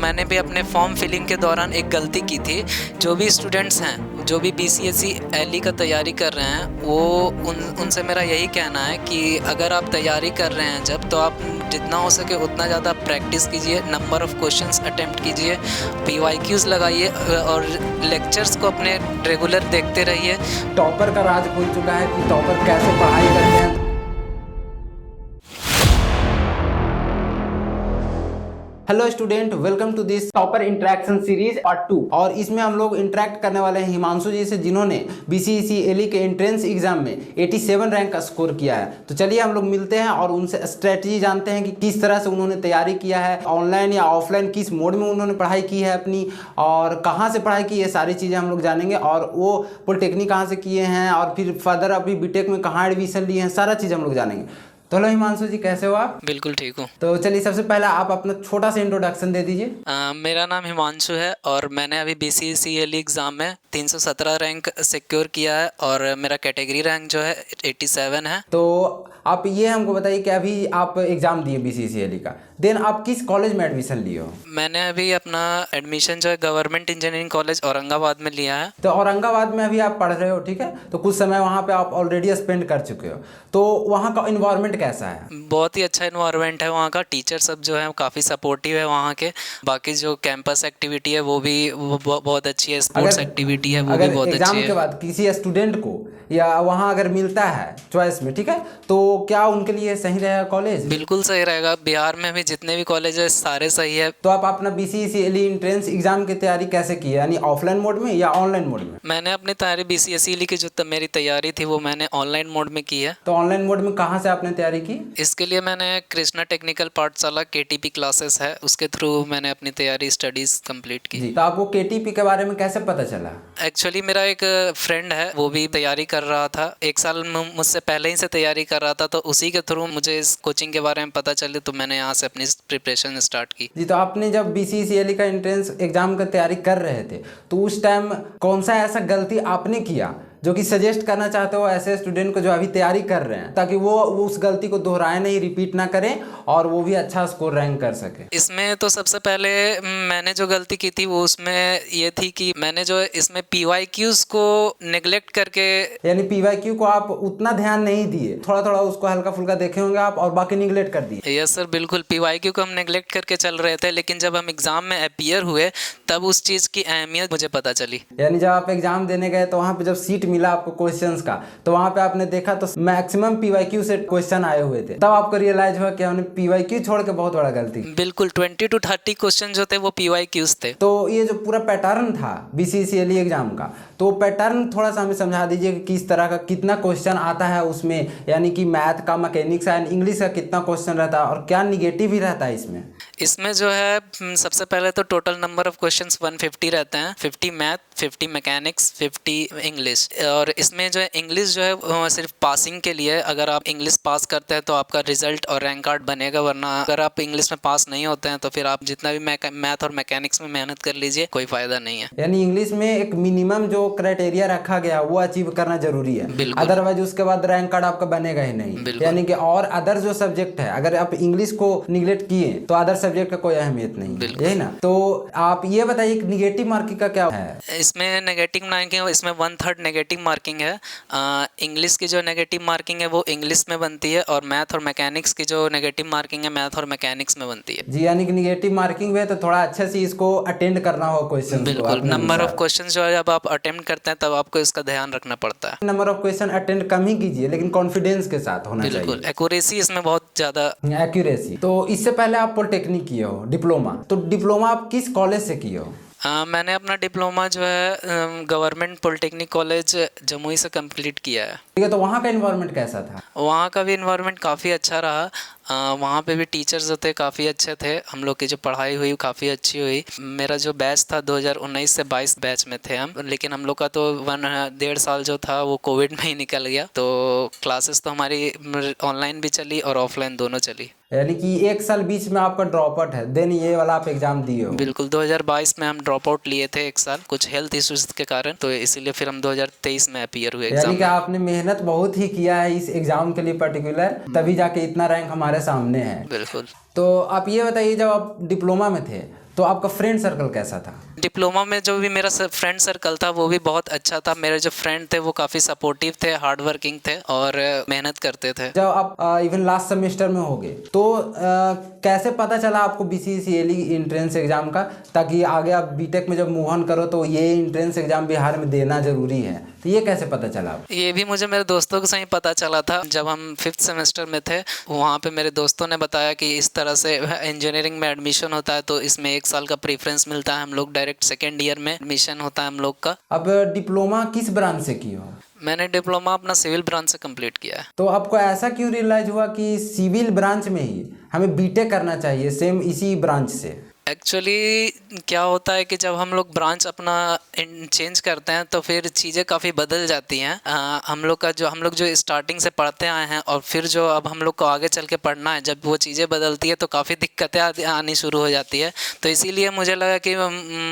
मैंने भी अपने फॉर्म फिलिंग के दौरान एक गलती की थी। जो भी स्टूडेंट्स हैं, जो भी BCSE एलई का तैयारी कर रहे हैं, वो उनसे मेरा यही कहना है कि अगर आप तैयारी कर रहे हैं तो आप जितना हो सके उतना ज़्यादा प्रैक्टिस कीजिए, नंबर ऑफ़ क्वेश्चंस अटेम्प्ट कीजिए, PYQs लगाइए और लेक्चर्स को अपने रेगुलर देखते रहिए। टॉपर का राज खुल चुका है कि टॉपर कैसे पढ़ाई करते हैं। Hello student, welcome to this topper interaction series part 2। और इसमें हम लोग इंटरेक्ट करने वाले हैं हिमांशु जी से, जिन्होंने BCSE एलई के एंट्रेंस एग्जाम में 87 रैंक का स्कोर किया है। तो चलिए हम लोग मिलते हैं और उनसे स्ट्रेटजी जानते हैं कि किस तरह से उन्होंने तैयारी किया है, ऑनलाइन या ऑफलाइन, किस मोड में उन्होंने पढ़ाई की है अपनी, और कहाँ से पढ़ाई की, ये सारी चीज़ें हम लोग जानेंगे। और वो पॉलिटेक्निक कहाँ से किए हैं और फिर फर्दर अभी बीटेक में कहाँ एडमिशन लिए हैं, सारा चीज़ हम लोग जानेंगे। तो हेलो हिमांशु जी, कैसे हो आप? बिल्कुल ठीक हूँ। तो चलिए सबसे पहले आप अपना छोटा सा इंट्रोडक्शन दे दीजिए। मेरा नाम हिमांशु है और मैंने अभी BCSE एलई एग्ज़ाम में 317 रैंक सिक्योर किया है और मेरा कैटेगरी रैंक जो है 87 है। तो आप ये हमको बताइए कि अभी आप एग्ज़ाम दिए BCSE एलई का, देन आप किस कॉलेज में एडमिशन लिए हो? मैंने अभी अपना एडमिशन जो है गवर्नमेंट इंजीनियरिंग कॉलेज औरंगाबाद में लिया है। तो औरंगाबाद में अभी आप पढ़ रहे हो, ठीक है? तो कुछ समय वहाँ पे आप ऑलरेडी स्पेंड कर चुके हो, तो वहाँ का इन्वायरमेंट कैसा है? बहुत ही अच्छा इन्वायरमेंट है वहाँ का। टीचर सब जो है काफ़ी सपोर्टिव है वहाँ के। बाकी जो कैंपस एक्टिविटी है वो भी बहुत अच्छी है। स्पोर्ट्स एक्टिविटी है वो भी बहुत अच्छी है। एग्जाम के बाद किसी स्टूडेंट को या वहाँ अगर मिलता है चॉइस में, ठीक है, तो क्या उनके लिए सही रहेगा कॉलेज? बिल्कुल सही रहेगा। बिहार में भी जितने भी कॉलेज है सारे सही है। तो आप अपना BCSE एलई एंट्रेंस एग्जाम की तैयारी कैसे की है, यानी ऑफलाइन मोड में या ऑनलाइन मोड में? मैंने अपनी तैयारी BCSE एलई की जो मेरी तैयारी थी वो मैंने ऑनलाइन मोड में की है। तो ऑनलाइन मोड में कहाँ से आपने तैयारी की? इसके लिए मैंने कृष्णा टेक्निकल पाठशाला KTP क्लासेस है, उसके थ्रू मैंने अपनी तैयारी स्टडीज़ कंप्लीट की। तो आपको KTP के बारे में कैसे पता चला? एक्चुअली मेरा एक फ्रेंड है, वो भी तैयारी कर रहा था, एक साल मुझसे पहले ही से तैयारी कर रहा था, तो उसी के थ्रू मुझे इस कोचिंग के बारे में पता चली, तो मैंने यहाँ से अपनी प्रिपरेशन स्टार्ट की। जी, तो आपने जब BCSE एलई का एंट्रेंस एग्जाम का तैयारी कर रहे थे, तो उस टाइम कौन सा ऐसा गलती आपने किया जो कि सजेस्ट करना चाहते हो ऐसे स्टूडेंट को जो अभी तैयारी कर रहे हैं, ताकि वो उस गलती को दोहराए नहीं, रिपीट ना करें और वो भी अच्छा स्कोर रैंक कर सके? इसमें तो सबसे पहले मैंने जो गलती की थी वो उसमें ये थी कि मैंने जो इसमें PYQs को नेग्लेक्ट करके, यानी PYQ को आप उतना ध्यान नहीं दिए, थोड़ा थोड़ा उसको हल्का फुल्का देखे होंगे आप और बाकी निगलेक्ट कर दिए। यस सर, बिल्कुल। PYQ को हम नेग्लेक्ट करके चल रहे थे, लेकिन जब हम एग्जाम में अपीयर हुए तब उस चीज़ की अहमियत मुझे पता चली। यानी जब आप एग्जाम देने गए तो वहाँ पे जब सीट मिला आपको क्वेश्चंस का, तो वहाँ पे आपने देखा तो मैक्सिमम PYQ से क्वेश्चन आए हुए थे, तब आपको रियलाइज हुआ कि हमने PYQ छोड़ के बहुत बड़ा गलती। बिल्कुल, 20 to 30 क्वेश्चन जो थे वो PYQs थे। तो ये जो पूरा पैटर्न था BCSE एलई एग्जाम का, तो पैटर्न थोड़ा सा हमें समझा दीजिए कि किस तरह का, कितना क्वेश्चन आता है उसमें, यानी कि मैथ का, मैकेनिक्स एंड इंग्लिश का कितना क्वेश्चन रहता है और क्या निगेटिव ही रहता है इसमें? इसमें जो है सबसे पहले तो टोटल नंबर ऑफ क्वेश्चंस 150 रहते हैं। 50 मैथ, 50 मैकेनिक्स, 50 इंग्लिश। और इसमें जो है इंग्लिश जो है सिर्फ पासिंग के लिए, अगर आप इंग्लिश पास करते हैं तो आपका रिजल्ट और रैंक कार्ड बनेगा, वरना अगर आप इंग्लिश में पास नहीं होते हैं तो फिर आप जितना भी मैथ और मैकेनिक्स में मेहनत कर लीजिए, कोई फायदा नहीं है। यानी इंग्लिश में एक मिनिमम जो क्राइटेरिया रखा गया वो अचीव करना जरूरी है, अदरवाइज उसके बाद रैंक कार्ड आपका बनेगा ही नहीं। यानी कि और अदर जो सब्जेक्ट है, अगर आप इंग्लिश को निगलेक्ट किए तो अदर सब्जेक्ट का कोई अहमियत नहीं, यही ना? तो आप ये बताइए निगेटिव मार्किंग का क्या है? इसमें नेगेटिव मार्किंग, इसमें 1/3 नेगेटिव मार्किंग है। इंग्लिश की जो नेगेटिव मार्किंग है वो इंग्लिश में बनती है, और मैथ और मैकेनिक्स की जो नेगेटिव मार्किंग है मैथ और मैकेनिक्स में बनती है। जी, यानी कि नेगेटिव मार्किंग है तो थोड़ा अच्छे से इसको अटेंड करना होगा क्वेश्चन। बिल्कुल, नंबर ऑफ क्वेश्चन जो है जब आप अटेम्प्ट करते हैं तब आपको इसका ध्यान रखना पड़ता है। नंबर ऑफ क्वेश्चन अटेंड कम ही कीजिए, लेकिन कॉन्फिडेंस के साथ होना चाहिए। बिल्कुल, एक्यूरेसी इसमें बहुत ज़्यादा। एक्यूरेसी। तो इससे पहले आप पॉलिटेक्निक किए हो, डिप्लोमा, तो डिप्लोमा आप किस कॉलेज से किए हो? मैंने अपना डिप्लोमा जो है गवर्नमेंट पॉलिटेक्निक कॉलेज जमुई से कंप्लीट किया है। ठीक है, तो वहाँ का एनवायरनमेंट कैसा था? वहाँ का भी एनवायरनमेंट काफ़ी अच्छा रहा। वहाँ पे भी टीचर्स जो थे काफ़ी अच्छे थे, हम लोग की जो पढ़ाई हुई काफ़ी अच्छी हुई। मेरा जो बैच था 2019 से 22 बैच में थे हम, लेकिन हम लोग का तो 1.5 साल जो था वो कोविड में ही निकल गया, तो क्लासेस तो हमारी ऑनलाइन भी चली और ऑफलाइन दोनों चली। यानी कि एक साल बीच में आपका ड्रॉप आउट है, देन ये वाला आप एग्जाम दिए हो? बिल्कुल, 2022 में हम ड्रॉप आउट लिए थे एक साल, कुछ हेल्थ इश्यूज के कारण, तो इसीलिए फिर हम 2023 में अपीयर हुए एग्जाम। यानी कि आपने मेहनत बहुत ही किया है इस एग्जाम के लिए पर्टिकुलर, तभी जाके इतना रैंक हमारे सामने है। बिल्कुल। तो आप ये बताइए, जब आप डिप्लोमा में थे तो आपका फ्रेंड सर्कल कैसा था? डिप्लोमा में जो भी मेरा फ्रेंड सर्कल था वो भी बहुत अच्छा था। मेरे जो फ्रेंड थे वो काफ़ी सपोर्टिव थे, हार्ड वर्किंग थे और मेहनत करते थे। जब आप इवन लास्ट सेमेस्टर में हो गए तो कैसे पता चला आपको BCCLE इंट्रेंस एग्जाम का, ताकि आगे आप बीटेक में जब मूव ऑन करो तो ये इंट्रेंस एग्जाम बिहार में देना जरूरी है, तो ये कैसे पता चला? ये भी मुझे मेरे दोस्तों के सही पता चला था। जब हम 5th सेमेस्टर में थे वहाँ पे मेरे दोस्तों ने बताया कि इस तरह से इंजीनियरिंग में एडमिशन होता है, तो इसमें 1 साल का प्रेफरेंस मिलता है। हम लोग डायरेक्ट सेकेंड ईयर में एडमिशन होता है हम लोग का। अब डिप्लोमा किस ब्रांच से की हो? मैंने डिप्लोमा अपना सिविल ब्रांच से कंप्लीट किया है। तो आपको ऐसा क्यों रियलाइज हुआ कि सिविल ब्रांच में ही हमें बीटेक करना चाहिए सेम इसी ब्रांच से? एक्चुअली क्या होता है कि जब हम लोग ब्रांच अपना चेंज करते हैं तो फिर चीज़ें काफ़ी बदल जाती हैं। हम लोग जो स्टार्टिंग से पढ़ते आए हैं और फिर जो अब हम लोग को आगे चल के पढ़ना है, जब वो चीज़ें बदलती है तो काफ़ी दिक्कतें आनी शुरू हो जाती है। तो इसीलिए मुझे लगा कि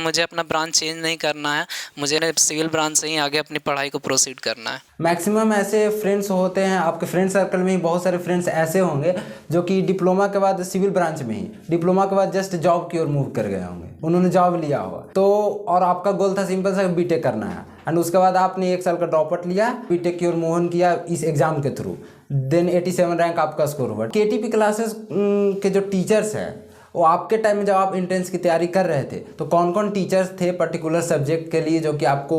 मुझे अपना ब्रांच चेंज नहीं करना है, मुझे सिविल ब्रांच से ही आगे अपनी पढ़ाई को प्रोसीड करना है। मैक्सिमम ऐसे फ्रेंड्स होते हैं, आपके फ्रेंड सर्कल में ही बहुत सारे फ्रेंड्स ऐसे होंगे जो कि डिप्लोमा के बाद सिविल ब्रांच में ही, डिप्लोमा के बाद जस्ट जॉब की ओर मूव कर गए होंगे, उन्होंने जॉब लिया होगा तो, और आपका गोल था सिंपल सा बीटेक करना है, एंड उसके बाद आपने 1 साल का ड्रॉप आउट लिया, बीटेक की ओर मूव ऑन किया इस एग्जाम के थ्रू, देन 87 रैंक आपका स्कोर हुआ। KTP क्लासेस के जो टीचर्स हैं वो आपके टाइम में जब आप एंट्रेंस की तैयारी कर रहे थे तो कौन कौन टीचर्स थे पर्टिकुलर सब्जेक्ट के लिए जो कि आपको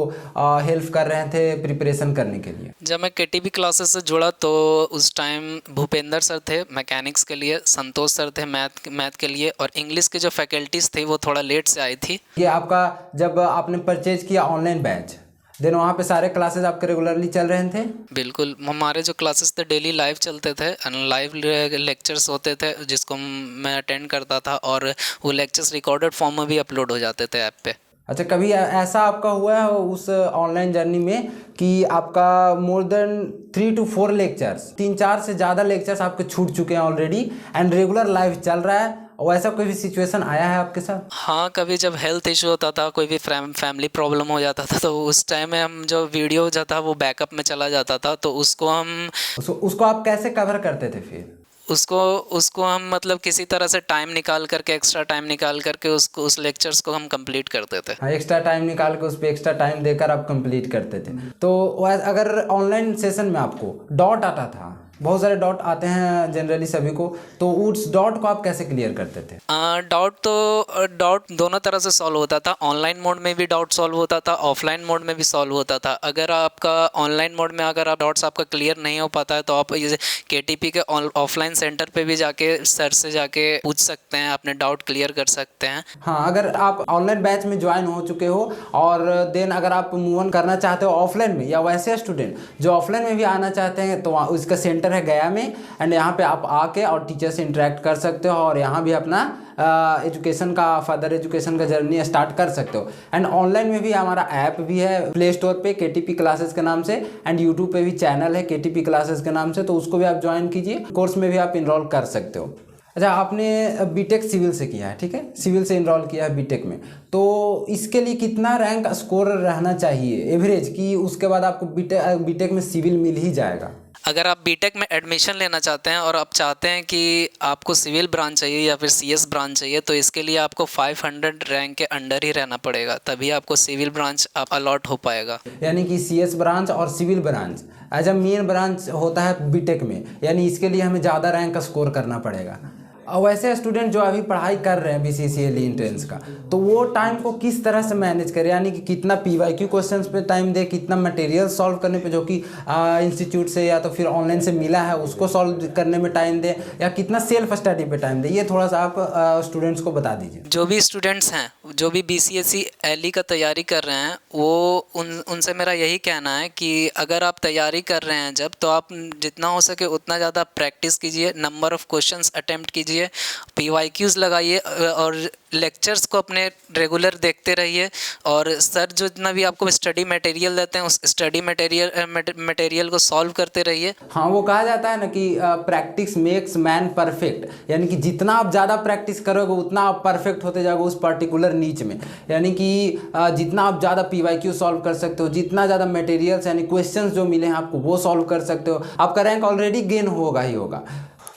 हेल्प कर रहे थे प्रिपरेशन करने के लिए? जब मैं KTP क्लासेस से जुड़ा तो उस टाइम भूपेंद्र सर थे मैकेनिक्स के लिए, संतोष सर थे मैथ के लिए, और इंग्लिश के जो फैकल्टीज़ थे वो थोड़ा लेट से आई थी। ये आपका जब आपने परचेज किया ऑनलाइन बैच, देन वहाँ पे सारे क्लासेस आपके रेगुलरली चल रहे थे? बिल्कुल, हमारे जो क्लासेस थे डेली लाइव चलते थे, लाइव लेक्चर्स होते थे जिसको मैं अटेंड करता था, और वो लेक्चर्स रिकॉर्डेड फॉर्म में भी अपलोड हो जाते थे ऐप पे। अच्छा, कभी ऐसा आपका हुआ है उस ऑनलाइन जर्नी में कि आपका मोर देन 3 to 4 लेक्चर्स, 3-4 से ज़्यादा लेक्चर्स आपके छूट चुके हैं ऑलरेडी एंड रेगुलर लाइव चल रहा है, और ऐसा कोई भी सिचुएशन आया है आपके साथ? हाँ, कभी जब हेल्थ इशू होता था, कोई भी फैमिली प्रॉब्लम हो जाता था, तो उस टाइम में हम जो वीडियो जो था वो बैकअप में चला जाता था, तो उसको आप कैसे कवर करते थे फिर? उसको हम मतलब किसी तरह से टाइम निकाल करके, एक्स्ट्रा टाइम निकाल करके उस लेक्चर्स को हम कंप्लीट करते थे। हाँ, एक्स्ट्रा टाइम निकाल के उस पर एक्स्ट्रा टाइम देकर आप कंप्लीट करते थे। तो अगर ऑनलाइन सेशन में आपको डाउट आता था, बहुत सारे डाउट आते हैं जनरली सभी को, तो उस डाउट को आप कैसे क्लियर करते थे? डाउट दोनों तरह से सॉल्व होता था। ऑनलाइन मोड में भी डाउट सॉल्व होता था, ऑफलाइन मोड में भी सॉल्व होता था। अगर आपका ऑनलाइन मोड में अगर आप डाउट्स आपका क्लियर नहीं हो पाता है तो आप जैसे KTP के ऑफलाइन सेंटर पे भी जाके सर से जाके पूछ सकते हैं, अपने डाउट क्लियर कर सकते हैं। हाँ, अगर आप ऑनलाइन बैच में ज्वाइन हो चुके हो और देन अगर आप मूव ऑन करना चाहते हो ऑफलाइन में, या वैसे स्टूडेंट जो ऑफलाइन में भी आना चाहते हैं, तो उसका सेंटर है गया में, एंड यहाँ पे आप आके और टीचर से इंटरेक्ट कर सकते हो और यहाँ भी अपना एजुकेशन का, फर्दर एजुकेशन का जर्नी स्टार्ट कर सकते हो। एंड ऑनलाइन में भी हमारा ऐप भी है प्ले स्टोर पे KTP क्लासेस के नाम से, एंड यूट्यूब पे भी चैनल है KTP क्लासेस के नाम से, तो उसको भी आप ज्वाइन कीजिए, कोर्स में भी आप इनरोल कर सकते हो। अच्छा, आपने बीटेक सिविल से किया है, ठीक है, सिविल से इनरोल किया है बीटेक में, तो इसके लिए कितना रैंक स्कोर रहना चाहिए एवरेज कि उसके बाद आपको बीटेक में सिविल मिल ही जाएगा? अगर आप बीटेक में एडमिशन लेना चाहते हैं और आप चाहते हैं कि आपको सिविल ब्रांच चाहिए या फिर CS ब्रांच चाहिए, तो इसके लिए आपको 500 रैंक के अंडर ही रहना पड़ेगा, तभी आपको सिविल ब्रांच अलॉट हो पाएगा। यानी कि CS ब्रांच और civil branch as a main branch होता है बीटेक में, यानी इसके लिए हमें ज़्यादा रैंक का स्कोर करना पड़ेगा। और वैसे स्टूडेंट जो अभी पढ़ाई कर रहे हैं BCCLE एंट्रेंस का, तो वो टाइम को किस तरह से मैनेज करें, यानी कि कितना PYQ क्वेश्चंस पे टाइम दे, कितना मटेरियल सॉल्व करने पे जो कि इंस्टीट्यूट से या तो फिर ऑनलाइन से मिला है उसको सॉल्व करने में टाइम दे, या कितना सेल्फ स्टडी पे टाइम दे, ये थोड़ा सा आप स्टूडेंट्स को बता दीजिए। जो भी स्टूडेंट्स हैं, जो भी BCSE का तैयारी कर रहे हैं, वो उनसे मेरा यही कहना है कि अगर आप तैयारी कर रहे हैं जब, तो आप जितना हो सके उतना ज़्यादा प्रैक्टिस कीजिए, नंबर ऑफ़ क्वेश्चंस अटेम्प्ट कीजिए, PYQs लगाइए और लेक्चर्स को अपने रेगुलर देखते रहिए, और सर जो जितना भी आपको स्टडी मटेरियल देते हैं उस स्टडी मटेरियल को सॉल्व करते रहिए। हाँ, वो कहा जाता है ना कि प्रैक्टिस मेक्स मैन परफेक्ट, यानी कि जितना आप ज़्यादा प्रैक्टिस करोगे उतना आप परफेक्ट होते जाओगे उस पर्टिकुलर नीच में, यानी कि जितना आप ज़्यादा PYQ सॉल्व कर सकते हो, जितना ज़्यादा मटेरियल्स यानी क्वेश्चंस जो मिले हैं आपको वो सॉल्व कर सकते हो, आपका रैंक ऑलरेडी गेन होगा ही होगा।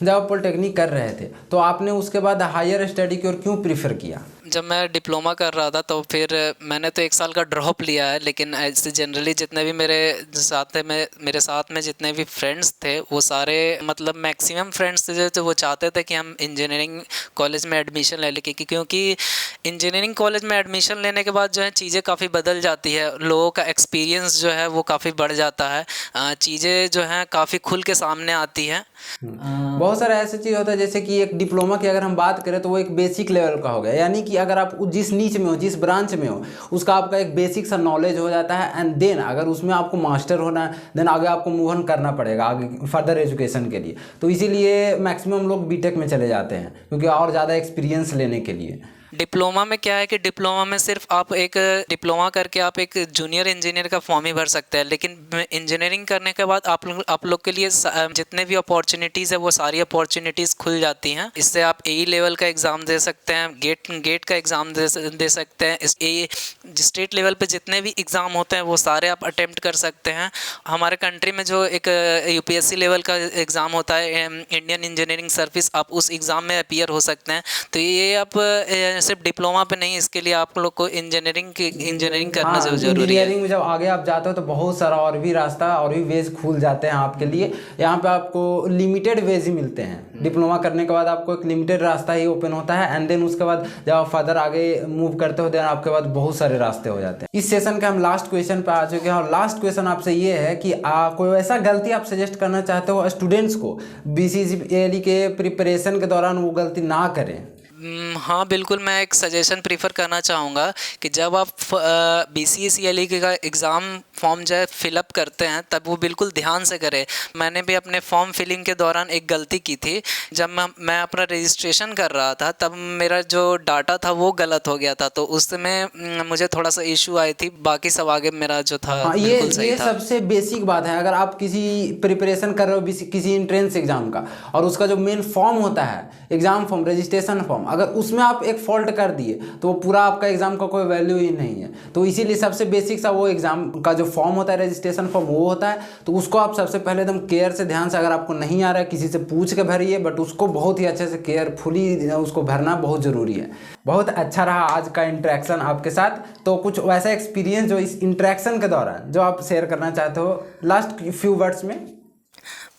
जब आप पॉलिटेक्निक कर रहे थे तो आपने उसके बाद हायर स्टडी की ओर क्यों प्रीफर किया? जब मैं डिप्लोमा कर रहा था तो फिर मैंने तो 1 साल का ड्रॉप लिया है, लेकिन ऐसे जनरली जितने भी मेरे साथ में जितने भी फ्रेंड्स थे वो सारे मतलब मैक्सिमम फ्रेंड्स थे जो वो चाहते थे कि हम इंजीनियरिंग कॉलेज में एडमिशन ले लें, क्योंकि इंजीनियरिंग कॉलेज में एडमिशन लेने के बाद जो है चीज़ें काफ़ी बदल जाती है, लोगों का एक्सपीरियंस जो है वो काफ़ी बढ़ जाता है, चीज़ें जो हैं काफ़ी खुल के सामने आती हैं। बहुत सारा ऐसा चीज़ होता है जैसे कि एक डिप्लोमा की अगर हम बात करें तो वो एक बेसिक लेवल का हो गया, यानी कि अगर आप जिस नीच में हो, जिस ब्रांच में हो, उसका आपका एक बेसिक सा नॉलेज हो जाता है। एंड देन अगर उसमें आपको मास्टर होना है, देन आगे आपको मूव ऑन करना पड़ेगा आगे फर्दर एजुकेशन के लिए। तो इसीलिए मैक्सिमम लोग बीटेक में चले जाते हैं, क्योंकि और ज़्यादा एक्सपीरियंस लेने के लिए। डिप्लोमा में क्या है कि डिप्लोमा में सिर्फ आप एक डिप्लोमा करके आप एक जूनियर इंजीनियर का फॉर्म ही भर सकते हैं, लेकिन इंजीनियरिंग करने के बाद आप लोग के लिए जितने भी अपॉर्चुनिटीज़ है वो सारी अपॉर्चुनिटीज़ खुल जाती हैं। इससे आप ए लेवल का एग्ज़ाम दे सकते हैं, गेट का एग्ज़ाम दे सकते हैं, स्टेट लेवल पे जितने भी एग्ज़ाम होते हैं वो सारे आप अटेम्प्ट कर सकते हैं। हमारे कंट्री में जो एक यूपीएससी लेवल का एग्ज़ाम होता है, इंडियन इंजीनियरिंग सर्विस, आप उस एग्ज़ाम में अपीयर हो सकते हैं। तो ये आप सिर्फ डिप्लोमा पे नहीं, इसके लिए आप लोग को इंजीनियरिंग करना जरूरी है। इंजीनियरिंग में जब आगे आप जाते हो तो बहुत सारा और भी रास्ता और भी वेज खुल जाते हैं आपके लिए। यहाँ पे आपको लिमिटेड वेज ही मिलते हैं। डिप्लोमा करने के बाद आपको एक लिमिटेड रास्ता ही ओपन होता है, एंड देन उसके बाद जब आप फर्दर आगे मूव करते हो देन आपके बाद बहुत सारे रास्ते हो जाते हैं। इस सेशन के हम लास्ट क्वेश्चन पे आ चुके हैं, और लास्ट क्वेश्चन आपसे ये है कि कोई ऐसा गलती आप सजेस्ट करना चाहते हो स्टूडेंट्स को बीसीसीएली के प्रिपरेशन के दौरान वो गलती ना करें? हाँ बिल्कुल, मैं एक सजेशन प्रीफर करना चाहूँगा कि जब आप BCSELE का एग्ज़ाम फॉर्म जो है फिलअप करते हैं तब वो बिल्कुल ध्यान से करें। मैंने भी अपने फॉर्म फिलिंग के दौरान एक गलती की थी। जब मैं अपना रजिस्ट्रेशन कर रहा था तब मेरा जो डाटा था वो गलत हो गया था, तो उस समय मुझे थोड़ा सा इशू आई थी। बाकी सब आगे मेरा जो था बिल्कुल सही था। सबसे बेसिक बात है। अगर आप किसी प्रिपरेशन कर रहे हो किसी एंट्रेंस एग्जाम का, और उसका जो मेन फॉर्म होता है, एग्जाम फॉर्म, रजिस्ट्रेशन फॉर्म, अगर उसमें आप एक फॉल्ट कर दिए तो वो पूरा आपका एग्जाम का कोई वैल्यू ही नहीं है। तो इसीलिए सबसे बेसिक सा वो एग्जाम का जो फॉर्म होता है, रजिस्ट्रेशन फॉर्म, वो होता है। तो उसको आप सबसे पहले एकदम केयर से, ध्यान से, अगर आपको नहीं आ रहा है किसी से पूछ के भरिए, बट उसको बहुत ही अच्छे से केयरफुली उसको भरना बहुत ज़रूरी है। बहुत अच्छा रहा आज का इंटरेक्शन आपके साथ। तो कुछ वैसा एक्सपीरियंस जो इस इंटरेक्शन के दौरान जो आप शेयर करना चाहते हो लास्ट फ्यू वर्ड्स में?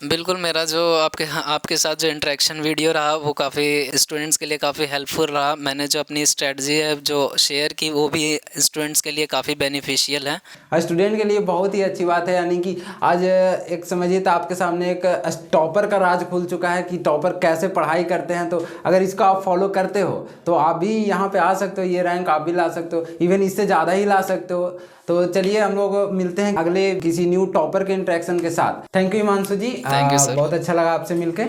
बिल्कुल, मेरा जो आपके साथ जो इंटरेक्शन वीडियो रहा वो काफ़ी स्टूडेंट्स के लिए काफ़ी हेल्पफुल रहा। मैंने जो अपनी स्ट्रेटजी है जो शेयर की वो भी स्टूडेंट्स के लिए काफ़ी बेनिफिशियल है। स्टूडेंट के लिए बहुत ही अच्छी बात है, यानी कि आज एक समझिए तो आपके सामने एक टॉपर का राज खुल चुका है कि टॉपर कैसे पढ़ाई करते हैं। तो अगर इसको आप फॉलो करते हो तो आप भी यहाँ पे आ सकते हो, ये रैंक आप भी ला सकते हो, इवन इससे ज़्यादा ही ला सकते हो। तो चलिए हम लोग मिलते हैं अगले किसी न्यू टॉपर के इंटरेक्शन के साथ। Thank you Himanshu ji, thank you sir. बहुत अच्छा लगा आपसे मिलकर।